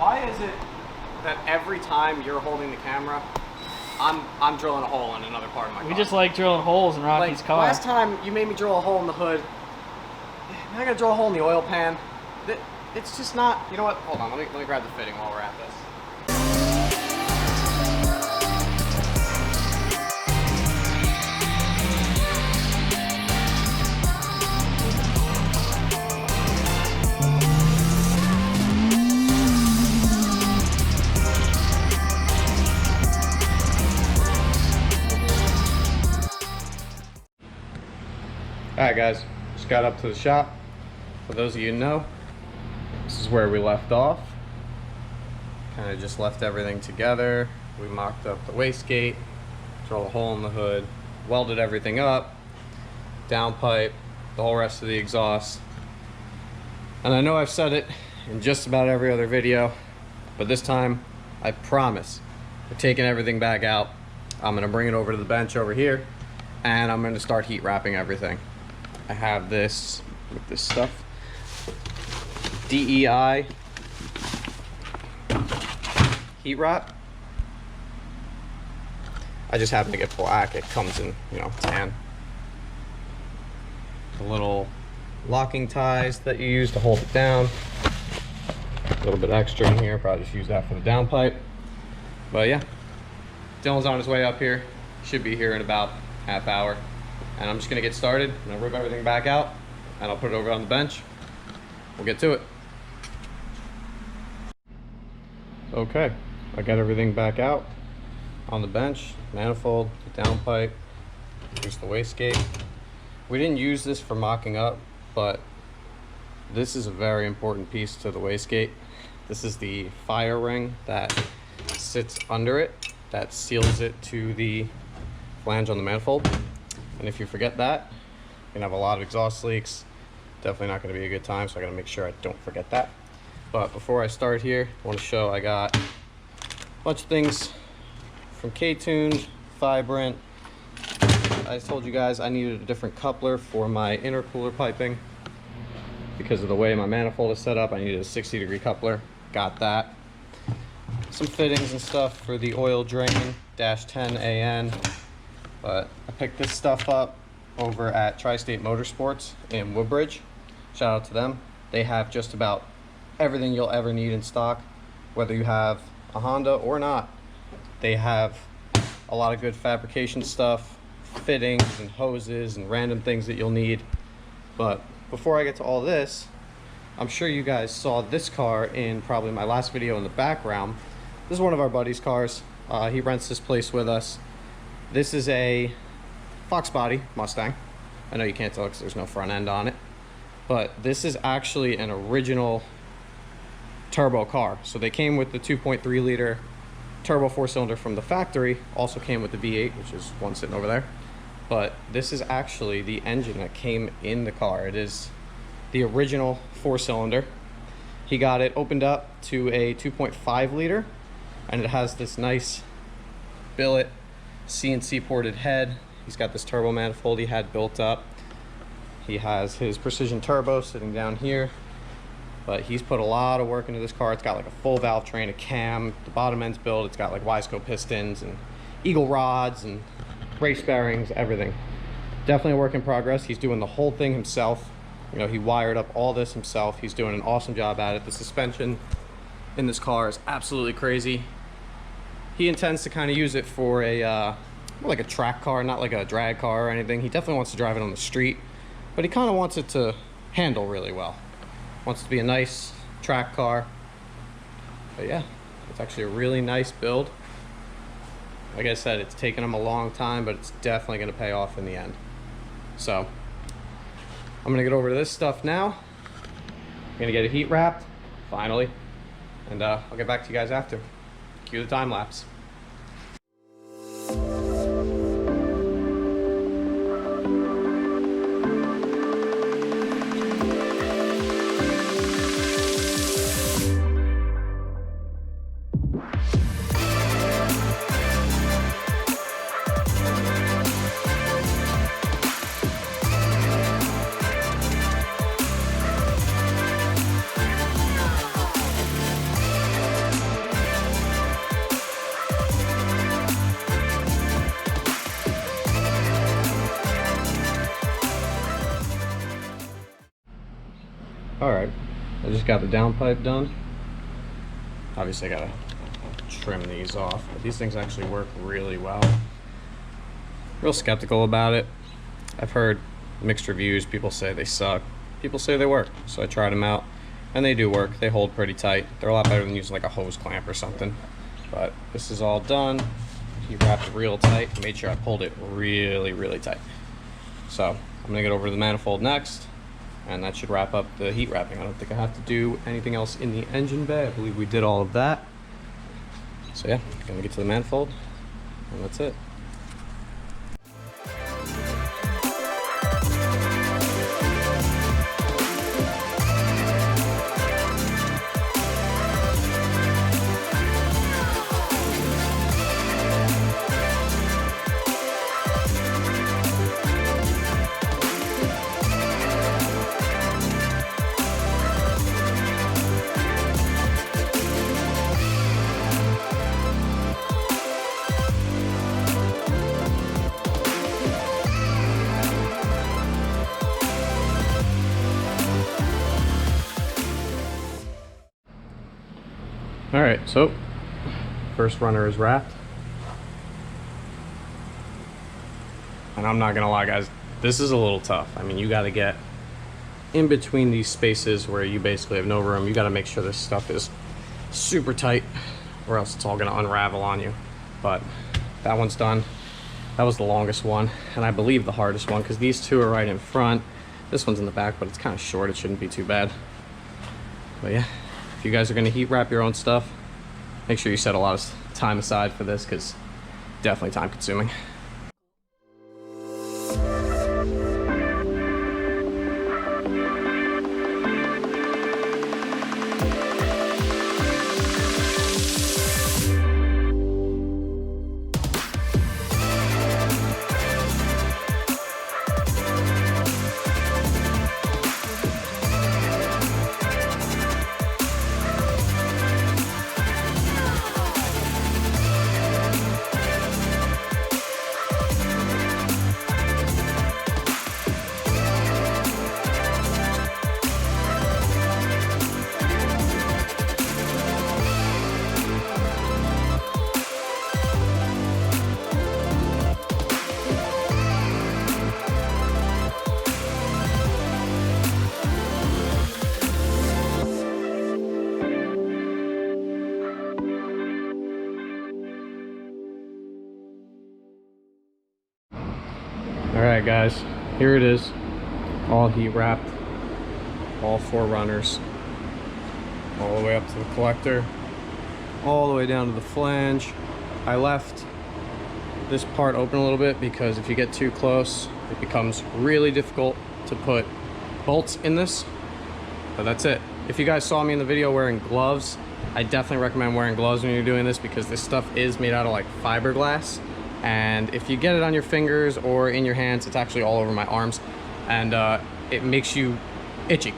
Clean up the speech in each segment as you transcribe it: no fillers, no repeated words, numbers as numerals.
Why is it that every time you're holding the camera, I'm drilling a hole in another part of my car? We just like drilling holes in Rocky's car. Last time you made me drill a hole in the hood. Now I gotta drill a hole in the oil pan. It's just not. You know what? Hold on. Let me grab the fitting while we're at this. Alright guys, just got up to the shop. For those of you who know, this is where we left off. Kind of just left everything together. We mocked up the wastegate, drilled a hole in the hood, welded everything up, downpipe, the whole rest of the exhaust. And I know I've said it in just about every other video, but this time, I promise, we're taking everything back out. I'm gonna bring it over to the bench over here, and I'm gonna start heat wrapping everything. I have this with this stuff, DEI heat wrap. I just happen to get black. It comes in, you know, tan. The little locking ties that you use to hold it down. A little bit extra in here. Probably just use that for the downpipe. But yeah, Dylan's on his way up here. Should be here in about half hour. And I'm just gonna get started. I'm gonna rip everything back out and I'll put it over on the bench. We'll get to it. Okay, I got everything back out on the bench. Manifold, the downpipe, here's the wastegate. We didn't use this for mocking up, but this is a very important piece to the wastegate. This is the fire ring that sits under it that seals it to the flange on the manifold. And if you forget that, you're gonna have a lot of exhaust leaks. Definitely not gonna be a good time, so I gotta make sure I don't forget that. But before I start here, I wanna show I got a bunch of things from K-Tuned, Vibrant. I told you guys I needed a different coupler for my intercooler piping. Because of the way my manifold is set up, I needed a 60-degree coupler. Got that. Some fittings and stuff for the oil drain, -10 AN. But I picked this stuff up over at Tri-State Motorsports in Woodbridge. Shout out to them. They have just about everything you'll ever need in stock, whether you have a Honda or not. They have a lot of good fabrication stuff, fittings and hoses and random things that you'll need. But before I get to all this, I'm sure you guys saw this car in probably my last video in the background. This is one of our buddy's cars. He rents this place with us. This is a Fox body Mustang. I know you can't tell because there's no front end on it, but this is actually an original turbo car. So they came with the 2.3 liter turbo 4-cylinder from the factory, also came with the V8, which is one sitting over there. But this is actually the engine that came in the car. It is the original 4-cylinder. He got it opened up to a 2.5 liter, and it has this nice billet CNC ported head. He's got this turbo manifold he had built up. He has his precision turbo sitting down here, but he's put a lot of work into this car. It's got like a full valve train, a cam, the bottom end's built. It's got like Wiseco pistons and eagle rods and race bearings, everything. Definitely a work in progress. He's doing the whole thing himself. You know, he wired up all this himself. He's doing an awesome job at it. The suspension in this car is absolutely crazy. He intends to kind of use it for a like a track car, not like a drag car or anything. He definitely wants to drive it on the street, but he kind of wants it to handle really well. Wants it to be a nice track car. But yeah, it's actually a really nice build. Like I said, it's taken him a long time, but it's definitely going to pay off in the end. So I'm going to get over to this stuff now. I'm going to get it heat wrapped, finally, and I'll get back to you guys after. Cue the time lapse. All right, I just got the downpipe done. Obviously I gotta trim these off, but these things actually work really well. Real skeptical about it. I've heard mixed reviews. People say they suck, people say they work, so I tried them out and they do work. They hold pretty tight. They're a lot better than using like a hose clamp or something. But this is all done. He wrapped it real tight, made sure I pulled it really tight. So I'm gonna get over to the manifold next, and that should wrap up the heat wrapping. I don't think I have to do anything else in the engine bay. I believe we did all of that. So yeah, gonna get to the manifold, and that's it. All right, so first runner is wrapped. And I'm not gonna lie, guys, this is a little tough. I mean, you gotta get in between these spaces where you basically have no room. You gotta make sure this stuff is super tight or else it's all gonna unravel on you. But that one's done. That was the longest one, and I believe the hardest one, because these two are right in front. This one's in the back, but it's kind of short. It shouldn't be too bad. But yeah, if you guys are gonna heat wrap your own stuff, make sure you set a lot of time aside for this, because definitely time consuming. All right, guys, here it is, all heat wrapped, all 4 runners, all the way up to the collector, all the way down to the flange. I left this part open a little bit because if you get too close, it becomes really difficult to put bolts in this. But that's it. If you guys saw me in the video wearing gloves, I definitely recommend wearing gloves when you're doing this, because this stuff is made out of like fiberglass. And if you get it on your fingers or in your hands, it's actually all over my arms, and it makes you itchy.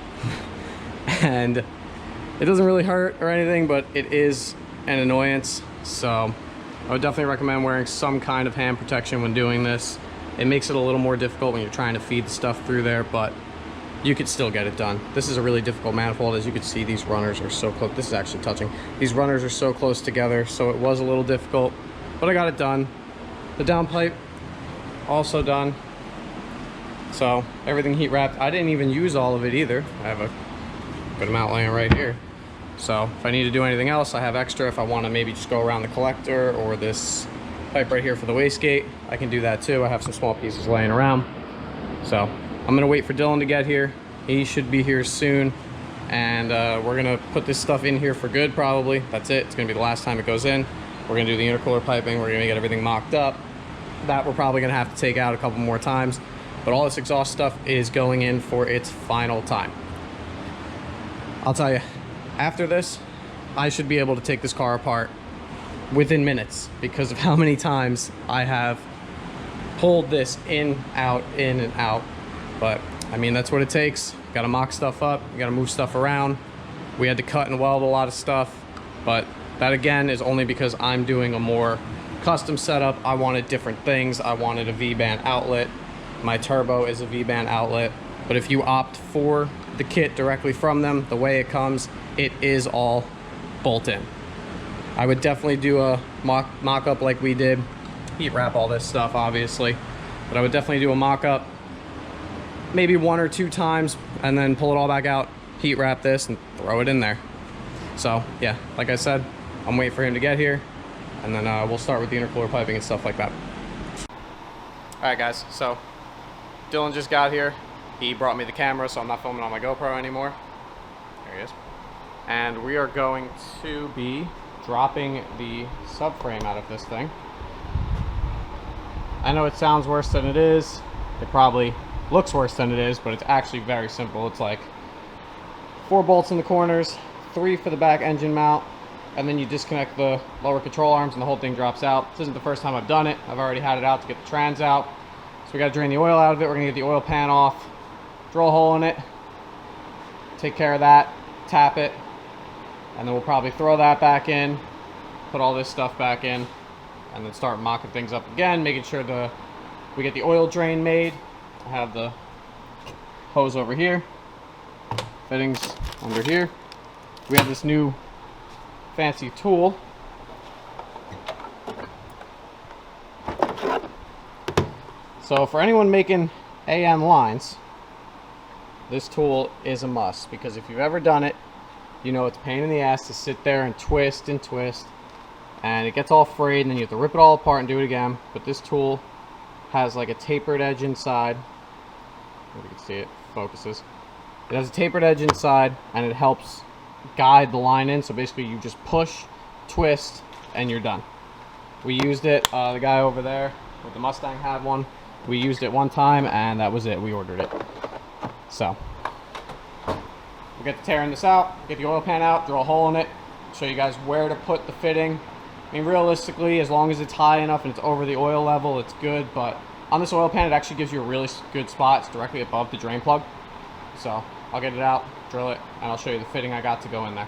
And it doesn't really hurt or anything, but it is an annoyance. So I would definitely recommend wearing some kind of hand protection when doing this. It makes it a little more difficult when you're trying to feed the stuff through there, but you could still get it done. This is a really difficult manifold. As you can see, these runners are so close. This is actually touching. These runners are so close together, so it was a little difficult, but I got it done. The downpipe also done. So everything heat wrapped. I didn't even use all of it either. I have a good amount laying right here. So if I need to do anything else, I have extra. If I want to maybe just go around the collector or this pipe right here for the wastegate, I can do that too. I have some small pieces laying around. So I'm gonna wait for Dylan to get here. He should be here soon. And we're gonna put this stuff in here for good probably. That's it. It's gonna be the last time it goes in. We're gonna do the intercooler piping. We're gonna get everything mocked up. That we're probably gonna have to take out a couple more times, but all this exhaust stuff is going in for its final time. I'll tell you, after this, I should be able to take this car apart within minutes because of how many times I have pulled this in and out. But I mean, that's what it takes. You gotta mock stuff up, you gotta move stuff around. We had to cut and weld a lot of stuff, but that again is only because I'm doing a more custom setup. I wanted different things. I wanted a V-band outlet. My turbo is a V-band outlet. But if you opt for the kit directly from them. The way it comes, it is all bolt-in. I would definitely do a mock-up like we did. Heat wrap all this stuff, obviously. But I would definitely do a mock-up maybe 1 or 2 times and then pull it all back out, heat wrap this, and throw it in there. So, yeah, like I said, I'm waiting for him to get here, and then we'll start with the intercooler piping and stuff like that. Alright guys, so Dylan just got here. He brought me the camera, so I'm not filming on my GoPro anymore. There he is. And we are going to be dropping the subframe out of this thing. I know it sounds worse than it is. It probably looks worse than it is, but it's actually very simple. It's like 4 bolts in the corners, 3 for the back engine mount, and then you disconnect the lower control arms and the whole thing drops out. This isn't the first time I've done it. I've already had it out to get the trans out. So we gotta drain the oil out of it. We're gonna get the oil pan off, drill a hole in it, take care of that, tap it, and then we'll probably throw that back in, put all this stuff back in, and then start mocking things up again, making sure we get the oil drain made. I have the hose over here, fittings under here. We have this new fancy tool. So for anyone making AM lines, this tool is a must, because if you've ever done it, you know it's a pain in the ass to sit there and twist, and it gets all frayed, and then you have to rip it all apart and do it again. But this tool has like a tapered edge inside. If you can see it, focuses. It has a tapered edge inside, and it helps guide the line in. So basically you just push, twist, and you're done. We used it, the guy over there with the Mustang had one. We used it one time, and that was it. We ordered it. So we'll get to tearing this out, get the oil pan out, drill a hole in it, show you guys where to put the fitting. I mean, realistically, as long as it's high enough and it's over the oil level, it's good. But on this oil pan, it actually gives you a really good spot. It's directly above the drain plug. So I'll get it out, drill it, and I'll show you the fitting I got to go in there.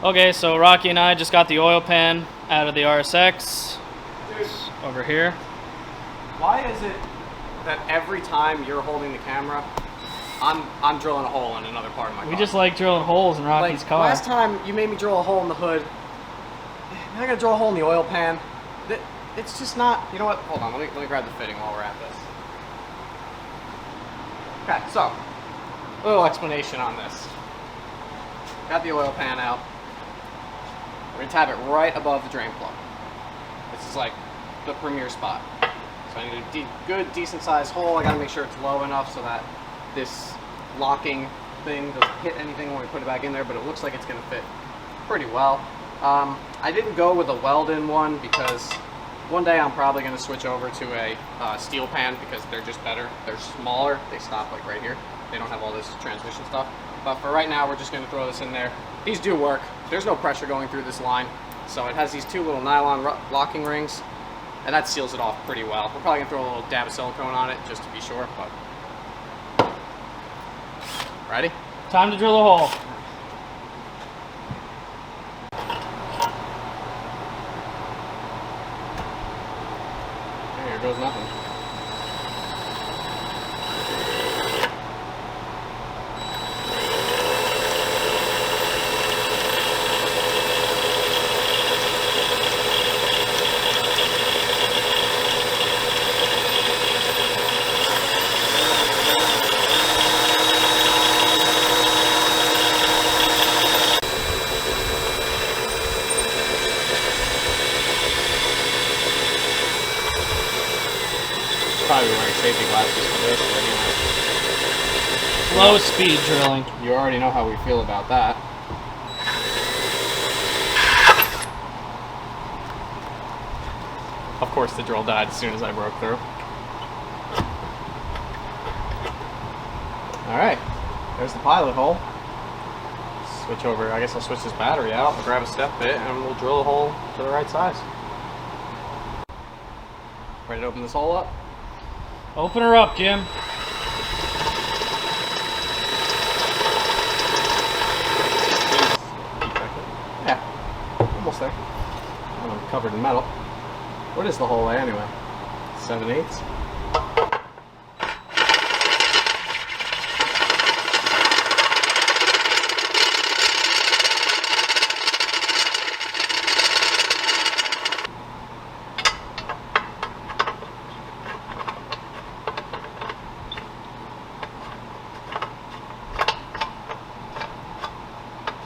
Okay, so Rocky and I just got the oil pan out of the RSX. Dude, over here. why is it that every time you're holding the camera, I'm drilling a hole in another part of my car? We just like drilling holes in Rocky's car. Last time you made me drill a hole in the hood. Now I gotta drill a hole in the oil pan. It's just not. You know what? Hold on. Let me grab the fitting while we're at this. Okay, so a little explanation on this. Got the oil pan out. We're gonna tap it right above the drain plug. This is like the premier spot. So I need a good, decent sized hole. I gotta make sure it's low enough so that this locking thing doesn't hit anything when we put it back in there, but it looks like it's gonna fit pretty well. I didn't go with a weld-in one because one day I'm probably gonna switch over to a steel pan because they're just better. They're smaller. They stop like right here. They don't have all this transmission stuff. But for right now, we're just gonna throw this in there. These do work. There's no pressure going through this line. So it has these two little nylon locking rings, and that seals it off pretty well. We're probably gonna throw a little dab of silicone on it just to be sure, but. Ready? Time to drill a hole. Here goes nothing. safety glasses for this, but Low speed drilling. you already know how we feel about that. Of course, the drill died as soon as I broke through. All right, there's the pilot hole. Switch over, I guess I'll switch this battery out, I'll grab a step bit, and we'll drill a hole to the right size. Ready to open this hole up? Open her up, Jim. Yeah, almost there. I'm covered in metal. What is the hole anyway? 7/8.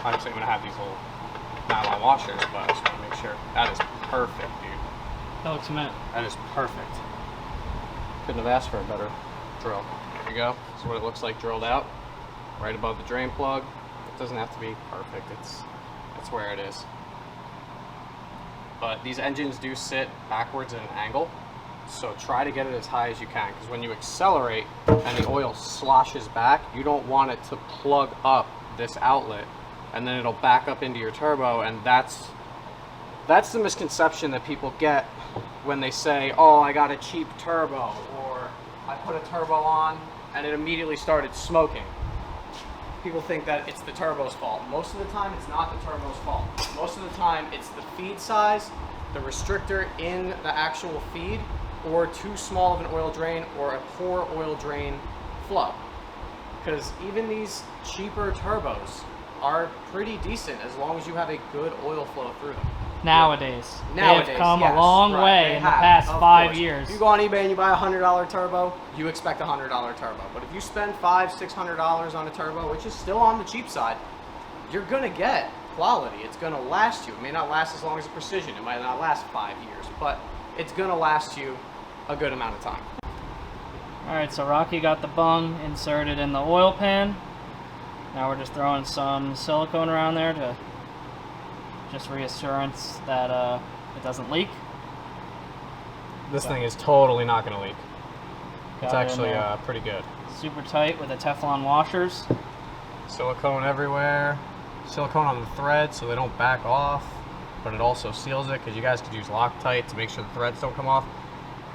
Obviously, I'm gonna have these little nylon washers, but I just want to make sure. That is perfect, dude. That looks mint. That is perfect. Couldn't have asked for a better drill. There you go. This is what it looks like drilled out, right above the drain plug. It doesn't have to be perfect. It's where it is. But these engines do sit backwards at an angle, so try to get it as high as you can, because when you accelerate and the oil sloshes back, you don't want it to plug up this outlet, and then it'll back up into your turbo, and that's the misconception that people get when they say, oh, I got a cheap turbo, or I put a turbo on and it immediately started smoking. People think that it's the turbo's fault. Most of the time, it's not the turbo's fault. Most of the time, it's the feed size, the restrictor in the actual feed, or too small of an oil drain, or a poor oil drain flow. Because even these cheaper turbos are pretty decent as long as you have a good oil flow through them. Nowadays. They've come a long way in the past 5 years. If you go on eBay and you buy a $100 turbo, you expect a $100 turbo. But if you spend $500-600 on a turbo, which is still on the cheap side, you're gonna get quality. It's gonna last you. It may not last as long as a Precision. It might not last 5 years, but it's gonna last you a good amount of time. All right, so Rocky got the bung inserted in the oil pan. Now we're just throwing some silicone around there to just reassurance that it doesn't leak. This thing is totally not going to leak. Got It's it actually in there. pretty good. Super tight with the Teflon washers. Silicone everywhere. Silicone on the thread so they don't back off, but it also seals it, because you guys could use Loctite to make sure the threads don't come off.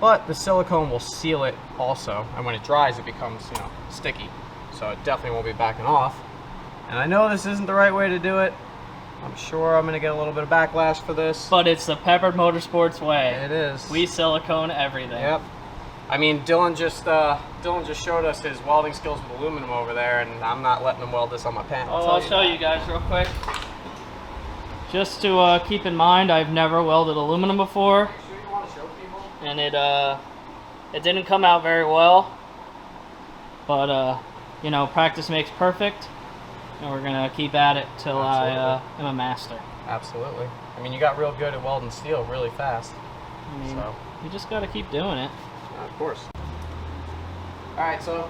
But the silicone will seal it also, and when it dries, it becomes, sticky. So it definitely won't be backing off. And I know this isn't the right way to do it. I'm sure I'm gonna get a little bit of backlash for this. But it's the Peppered Motorsports way. It is. We silicone everything. Yep. I mean, Dylan just showed us his welding skills with aluminum over there, and I'm not letting him weld this on my pan. I'll show you guys real quick. Just to keep in mind, I've never welded aluminum before. Are you sure you want to show people? And it didn't come out very well. But practice makes perfect. And we're gonna keep at it till I am a master. Absolutely. I mean, you got real good at welding steel really fast. I mean, So. you just gotta keep doing it. Of course. Alright, so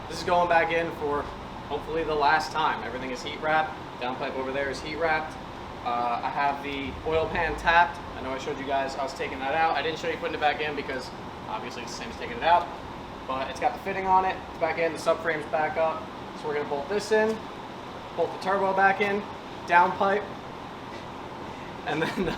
this is going back in for hopefully the last time. Everything is heat wrapped. Downpipe over there is heat wrapped. I have the oil pan tapped. I know I showed you guys I was taking that out. I didn't show you putting it back in because obviously it's the same as taking it out. But it's got the fitting on it. It's back in. The subframe's back up. So we're going to bolt this in. Bolt the turbo back in, downpipe, and then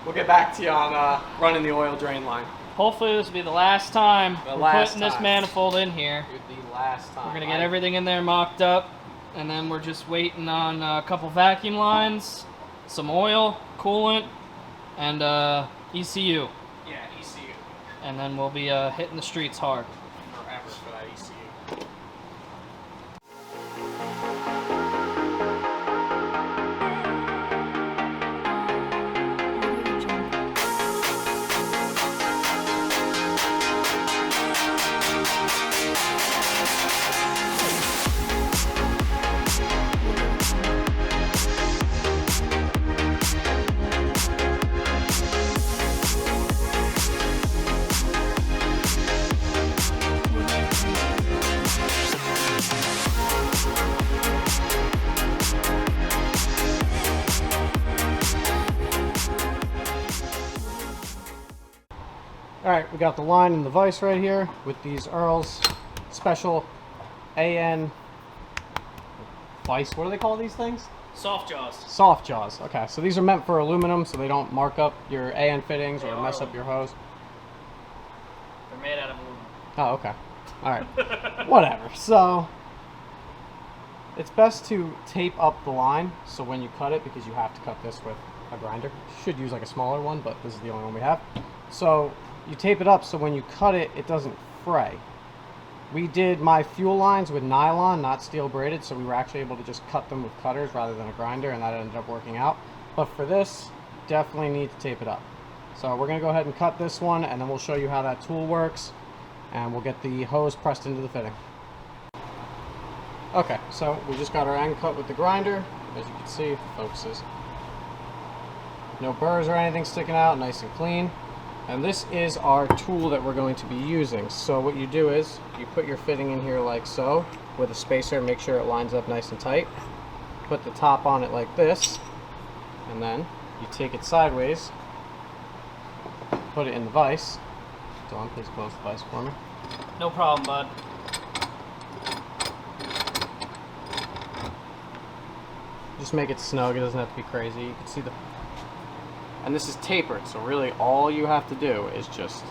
we'll get back to you on running the oil drain line. Hopefully this will be the last time we're putting this manifold in here. The last time. We're gonna get everything in there mocked up, and then we're just waiting on a couple vacuum lines, some oil, coolant, and ECU. Yeah, ECU. And then we'll be hitting the streets hard. Forever for that ECU. Alright, we got the line and the vise right here with these Earl's special AN vise. What do they call these things? Soft jaws. Soft jaws. Okay, so these are meant for aluminum so they don't mark up your AN fittings or mess up your hose. They're made out of aluminum. Oh, okay. Alright. Whatever. So, it's best to tape up the line so when you cut it, because you have to cut this with a grinder. You should use like a smaller one, but this is the only one we have. So, you tape it up so when you cut it, it doesn't fray. We did my fuel lines with nylon, not steel braided, so we were actually able to just cut them with cutters rather than a grinder, and that ended up working out. But for this, definitely need to tape it up. So we're going to go ahead and cut this one, and then we'll show you how that tool works, and we'll get the hose pressed into the fitting. Okay, so we just got our end cut with the grinder. As you can see, if it focuses. No burrs or anything sticking out, nice and clean. And this is our tool that we're going to be using. So what you do is, you put your fitting in here like so, with a spacer, make sure it lines up nice and tight. Put the top on it like this, and then you take it sideways, put it in the vise. Dawn, please close the vise for me. No problem, bud. Just make it snug, it doesn't have to be crazy. You can see the... And this is tapered, so really all you have to do is just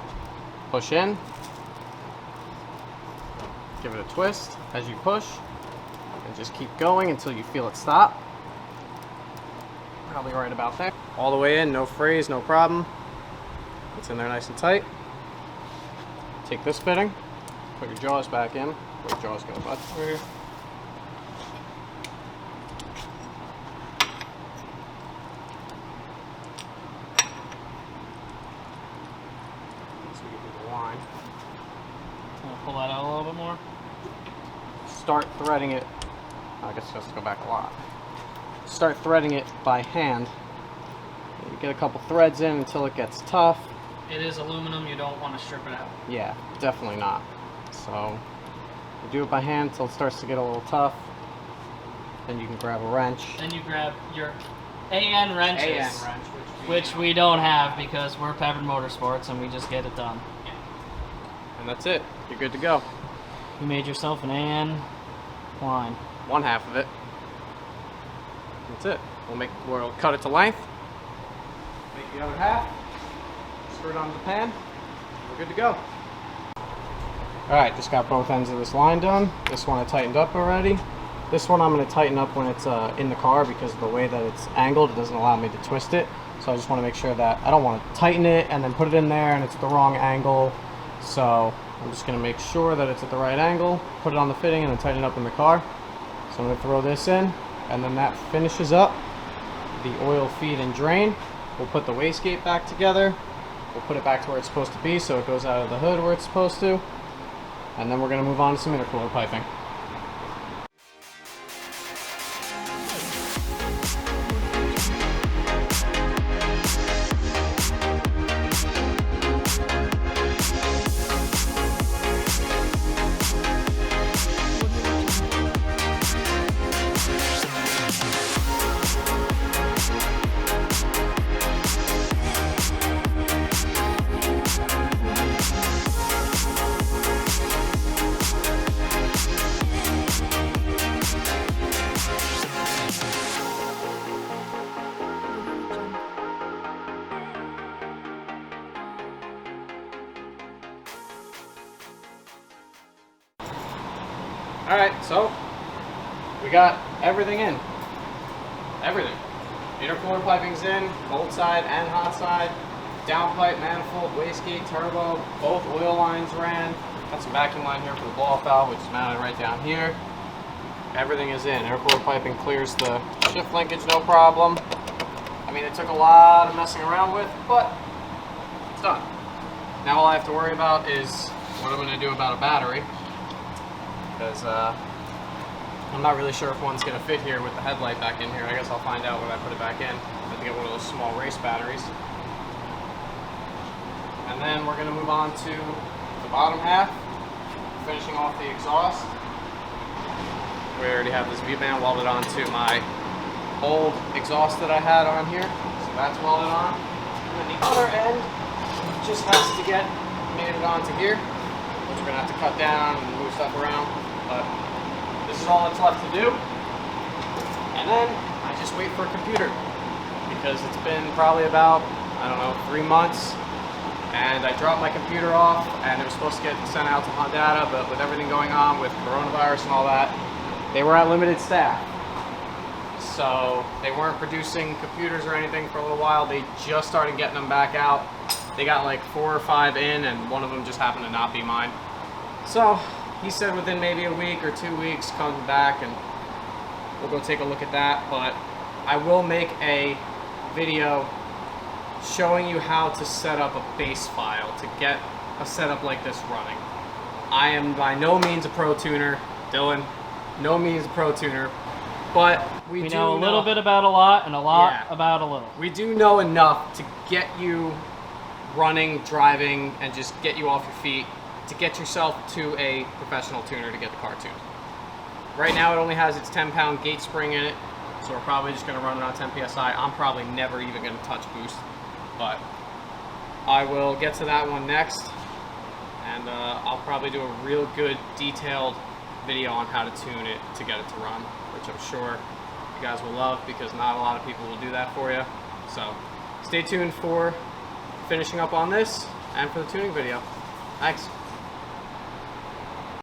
push in, give it a twist as you push, and just keep going until you feel it stop. Probably right about there. All the way in, no frays, no problem. It's in there nice and tight. Take this fitting, put your jaws back in. Where your jaws go, bud? Over here. Line. Pull that out a little bit more. Start threading it. I guess it has to go back a lot. Start threading it by hand. You get a couple threads in until it gets tough. It is aluminum, you don't want to strip it out. Yeah, definitely not. So you do it by hand until it starts to get a little tough. Then you can grab a wrench. Then you grab your AN wrenches, AN wrench, which we don't have because we're Peppered Motorsports and we just get it done. And that's it. You're good to go. You made yourself an AN line. One half of it. That's it. We'll cut it to length. Make the other half. Screw it onto the pan. We're good to go. Alright, just got both ends of this line done. This one I tightened up already. This one I'm going to tighten up when it's in the car because of the way that it's angled. It doesn't allow me to twist it. So I just want to make sure that I don't want to tighten it and then put it in there and it's the wrong angle. So I'm just going to make sure that it's at the right angle, put it on the fitting, and then tighten it up in the car. So I'm going to throw this in, and then that finishes up the oil feed and drain. We'll put the wastegate back together. We'll put it back to where it's supposed to be so it goes out of the hood where it's supposed to. And then we're going to move on to some intercooler piping. Alright, so we got everything in. Everything. Intercooler piping's in, cold side and hot side. Downpipe, manifold, wastegate, turbo, both oil lines ran. Got some vacuum line here for the blow-off valve, which is mounted right down here. Everything is in. Intercooler piping clears the shift linkage, no problem. I mean, it took a lot of messing around with, but it's done. Now all I have to worry about is what I'm going to do about a battery. Because I'm not really sure if one's going to fit here with the headlight back in here. I guess I'll find out when I put it back in. I have to get one of those small race batteries. And then we're going to move on to the bottom half, finishing off the exhaust. We already have this V-band welded onto my old exhaust that I had on here. So that's welded on. And then the other end just has to get made it onto here, which we're gonna have to cut down and move stuff around. But this is all that's left to do. And then I just wait for a computer, because it's been probably about, I don't know, 3 months. And I dropped my computer off, and it was supposed to get sent out to Honda, but with everything going on with coronavirus and all that, they were at limited staff. So they weren't producing computers or anything for a little while. They just started getting them back out. They got like 4 or 5 in, and one of them just happened to not be mine. So he said within maybe a week or 2 weeks, come back and we'll go take a look at that. But I will make a video showing you how to set up a base file to get a setup like this running. I am by no means a pro tuner, Dylan, no means a pro tuner, but we do know a little bit about a lot and a lot about a little. We do know enough to get you running, driving, and just get you off your feet to get yourself to a professional tuner to get the car tuned. Right now it only has its 10-pound gate spring in it, so we're probably just going to run it on 10 PSI. I'm probably never even going to touch boost. But I will get to that one next, and I'll probably do a real good detailed video on how to tune it to get it to run, which I'm sure you guys will love, because not a lot of people will do that for you. So stay tuned for finishing up on this and for the tuning video. Thanks.